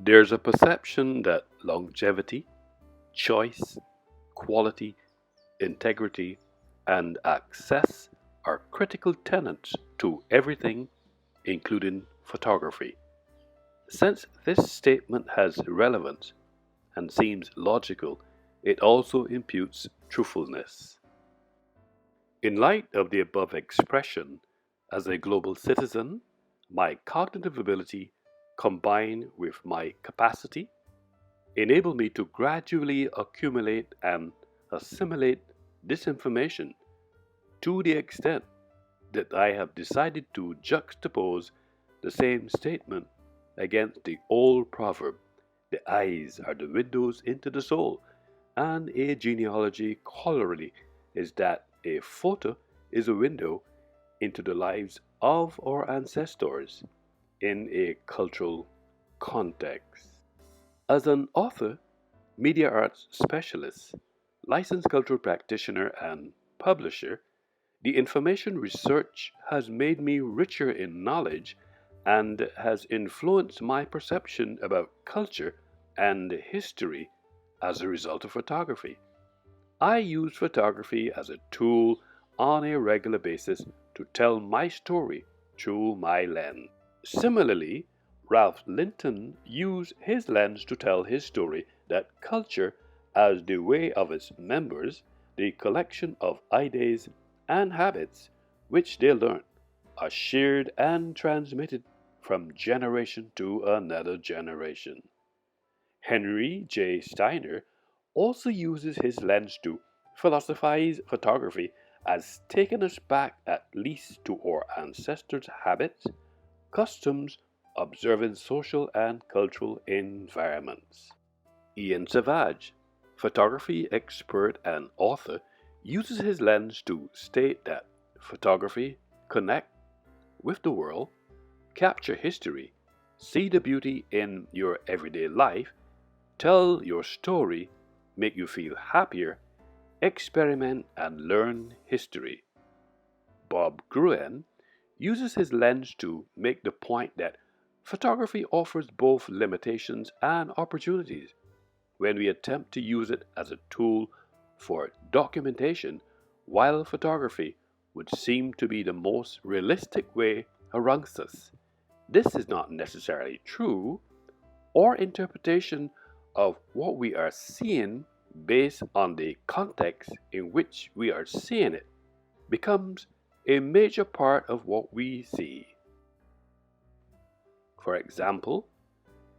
There's a perception that longevity, choice, quality, integrity, and access are critical tenets to everything, including photography. Since this statement has relevance and seems logical, it also imputes truthfulness. In light of the above expression, as a global citizen, my cognitive ability combined with my capacity enable me to gradually accumulate and assimilate this information to the extent that I have decided to juxtapose the same statement against the old proverb, the eyes are the windows into the soul, and a genealogy corollary is that a photo is a window into the lives of our ancestors in a cultural context. As an author, media arts specialist, licensed cultural practitioner, and publisher, the information research has made me richer in knowledge and has influenced my perception about culture and history as a result of photography. I use photography as a tool on a regular basis to tell my story through my lens. Similarly, Ralph Linton used his lens to tell his story that culture, as the way of its members, the collection of ideas and habits which they learn, are shared and transmitted from generation to another generation. Henry J. Steiner also uses his lens to philosophize photography as taking us back at least to our ancestors' habits, customs, observing social and cultural environments. Ian Savage, photography expert and author, uses his lens to state that photography connect with the world, capture history, see the beauty in your everyday life, tell your story, make you feel happier, experiment and learn history. Bob Gruen uses his lens to make the point that photography offers both limitations and opportunities when we attempt to use it as a tool for documentation, while photography would seem to be the most realistic way amongst us. This is not necessarily true. Our interpretation of what we are seeing based on the context in which we are seeing it becomes a major part of what we see. For example,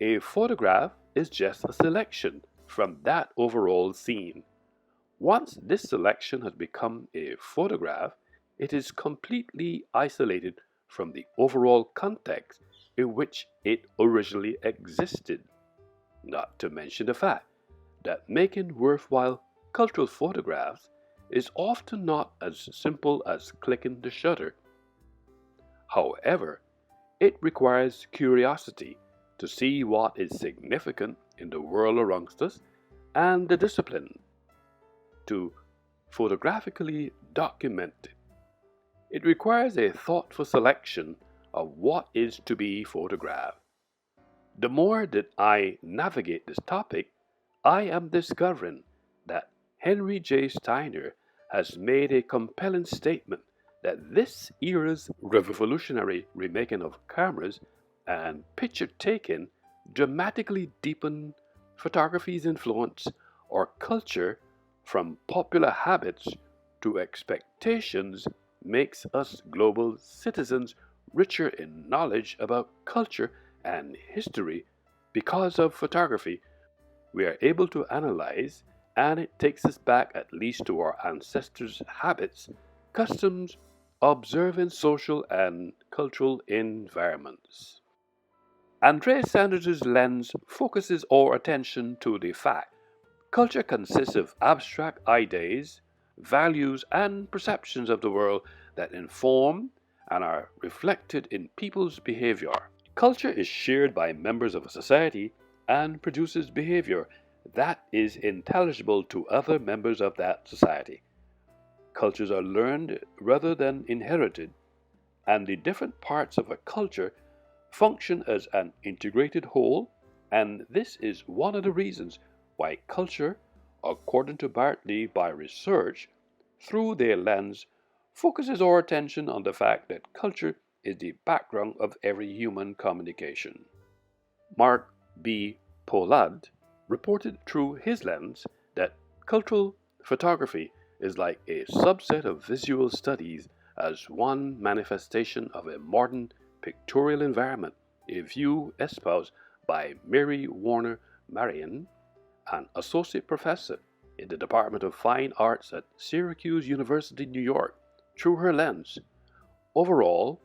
a photograph is just a selection from that overall scene. Once this selection has become a photograph, it is completely isolated from the overall context in which it originally existed. Not to mention the fact that making worthwhile cultural photographs is often not as simple as clicking the shutter. However, it requires curiosity to see what is significant in the world around us and the discipline to photographically document it. It requires a thoughtful selection of what is to be photographed. The more that I navigate this topic, I am discovering that Henry J. Steiner has made a compelling statement that this era's revolutionary remaking of cameras and picture taking dramatically deepened photography's influence or culture from popular habits to expectations makes us global citizens richer in knowledge about culture and history. Because of photography, we are able to analyze, and it takes us back at least to our ancestors' habits, customs, observing social and cultural environments. Andrea Sanders' lens focuses our attention to the fact culture consists of abstract ideas, values, and perceptions of the world that inform and are reflected in people's behavior. Culture is shared by members of a society and produces behavior that is intelligible to other members of that society. Cultures are learned rather than inherited, and the different parts of a culture function as an integrated whole And this is one of the reasons why culture, according to Bartley by research, through their lens, focuses our attention on the fact that culture is the background of every human communication. Mark B. Pollard reported through his lens that cultural photography is like a subset of visual studies as one manifestation of a modern pictorial environment, a view espoused by Mary Warner Marion, an associate professor in the Department of Fine Arts at Syracuse University, New York, through her lens. Overall,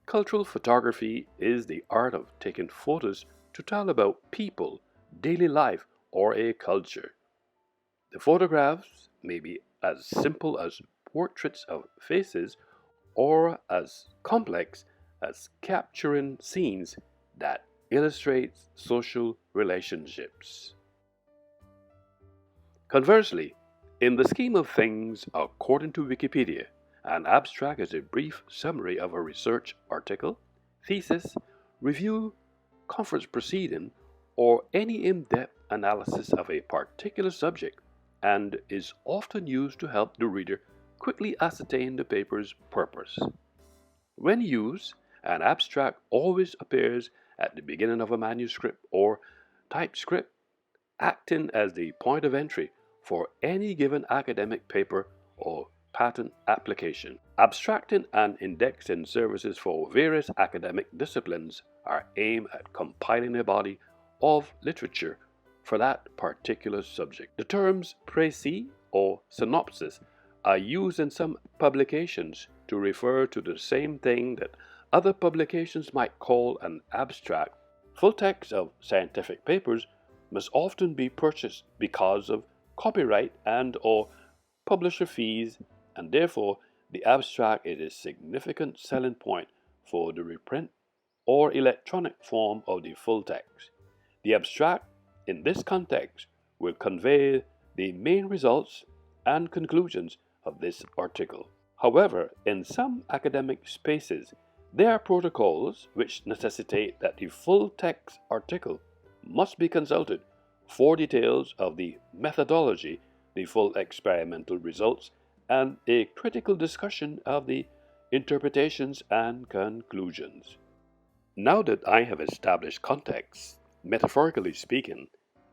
cultural photography is the art of taking photos to tell about people, daily life, or a culture. The photographs may be as simple as portraits of faces or as complex as capturing scenes that illustrate social relationships. Conversely, in the scheme of things, according to Wikipedia, an abstract is a brief summary of a research article, thesis, review, conference proceeding, or any in-depth analysis of a particular subject, and is often used to help the reader quickly ascertain the paper's purpose. When used, an abstract always appears at the beginning of a manuscript or typescript, acting as the point of entry for any given academic paper or patent application. Abstracting and indexing services for various academic disciplines are aimed at compiling a body of literature for that particular subject. The terms précis or synopsis are used in some publications to refer to the same thing that other publications might call an abstract. Full text of scientific papers must often be purchased because of copyright and or publisher fees, and therefore the abstract is a significant selling point for the reprint or electronic form of the full text. The abstract, in this context, will convey the main results and conclusions of this article. However, in some academic spaces, there are protocols which necessitate that the full text article must be consulted for details of the methodology, the full experimental results, and a critical discussion of the interpretations and conclusions. Now that I have established context, metaphorically speaking,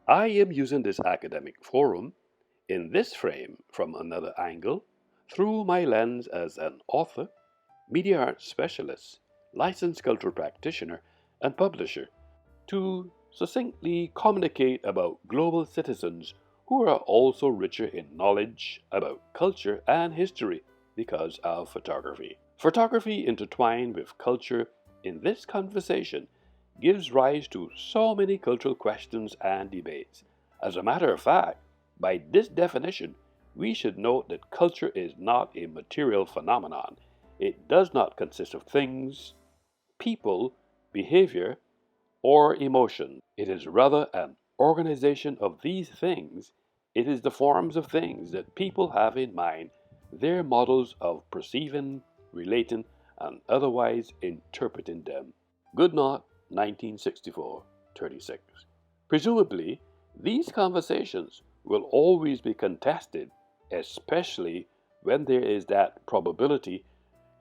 I am using this academic forum in this frame from another angle through my lens as an author, media arts specialist, licensed cultural practitioner, and publisher to succinctly communicate about global citizens who are also richer in knowledge about culture and history because of photography. Photography intertwined with culture in this conversation gives rise to so many cultural questions and debates. As a matter of fact, by this definition, we should note that culture is not a material phenomenon. It does not consist of things, people, behavior, or emotion. It is rather an organization of these things. It is the forms of things that people have in mind, their models of perceiving, relating, and otherwise interpreting them. Goodnought, 1964, 36. Presumably, these conversations will always be contested, especially when there is that probability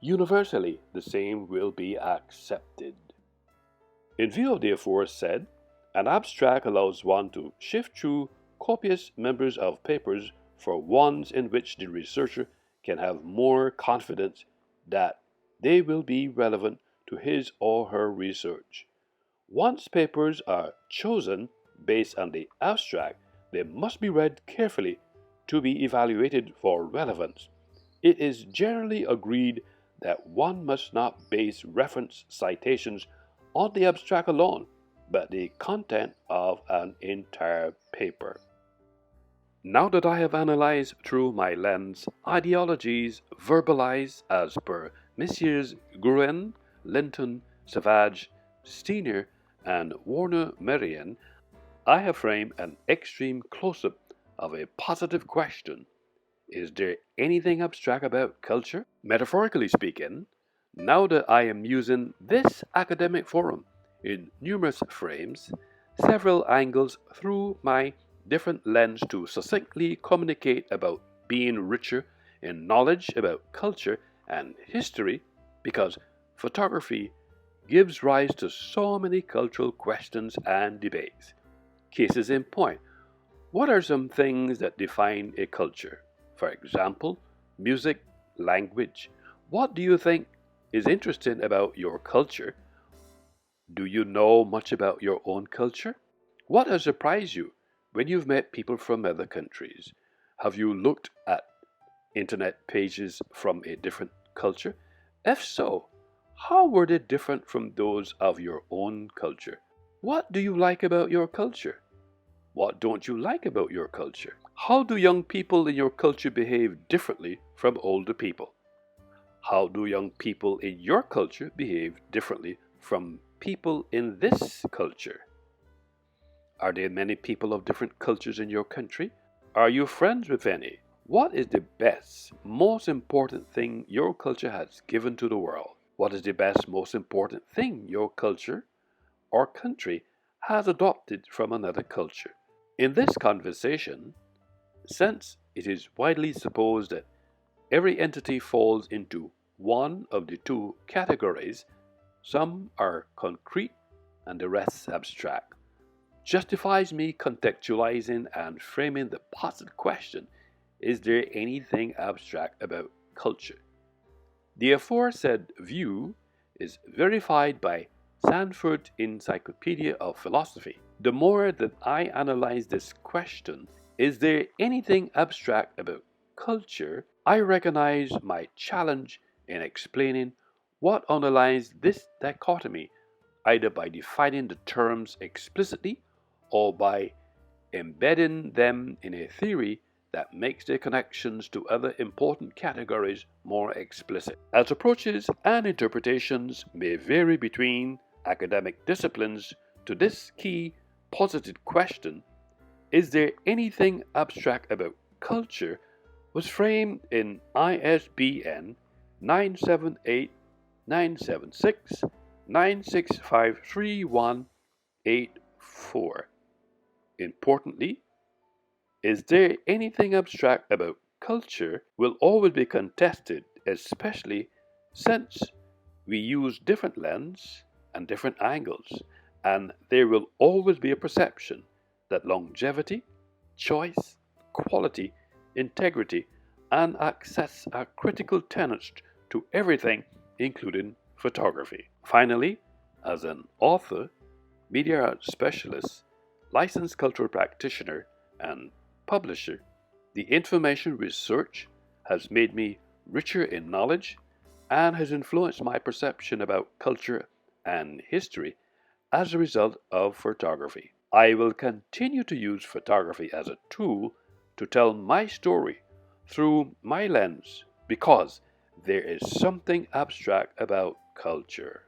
universally the same will be accepted. In view of the aforesaid, an abstract allows one to shift through copious members of papers for ones in which the researcher can have more confidence that they will be relevant to his or her research. Once papers are chosen based on the abstract, they must be read carefully to be evaluated for relevance. It is generally agreed that one must not base reference citations on the abstract alone, but the content of an entire paper. Now that I have analyzed through my lens ideologies verbalized as per Messieurs Gruen, Linton, Savage, Steiner, and Warner Marion, I have framed an extreme close-up of a positive question. Is there anything abstract about culture? Metaphorically speaking, now that I am using this academic forum in numerous frames, several angles through my different lens to succinctly communicate about being richer in knowledge about culture and history, because photography gives rise to so many cultural questions and debates. Cases in point: what are some things that define a culture? For example, music, language. What do you think is interesting about your culture? Do you know much about your own culture? What has surprised you when you've met people from other countries? Have you looked at internet pages from a different culture? If so, how were they different from those of your own culture? What do you like about your culture? What don't you like about your culture? How do young people in your culture behave differently from older people? How do young people in your culture behave differently from people in this culture? Are there many people of different cultures in your country? Are you friends with any? What is the best, most important thing your culture has given to the world? What is the best, most important thing your culture or country has adopted from another culture? In this conversation, since it is widely supposed that every entity falls into one of the two categories, some are concrete and the rest abstract, justifies me contextualizing and framing the positive question: is there anything abstract about culture? The aforesaid view is verified by Sanford Encyclopedia of Philosophy. The more that I analyze this question, is there anything abstract about culture, I recognize my challenge in explaining what underlies this dichotomy, either by defining the terms explicitly or by embedding them in a theory that makes their connections to other important categories more explicit. As approaches and interpretations may vary between academic disciplines to this key posited question, is there anything abstract about culture, was framed in ISBN 978 976 9653184. Importantly, is there anything abstract about culture will always be contested, especially since we use different lenses and different angles, and there will always be a perception that longevity, choice, quality, integrity, and access are critical tenets to everything, including photography. Finally, as an author, media arts specialist, licensed cultural practitioner, and publisher, the information research has made me richer in knowledge and has influenced my perception about culture and history as a result of photography. I will continue to use photography as a tool to tell my story through my lens because there is something abstract about culture.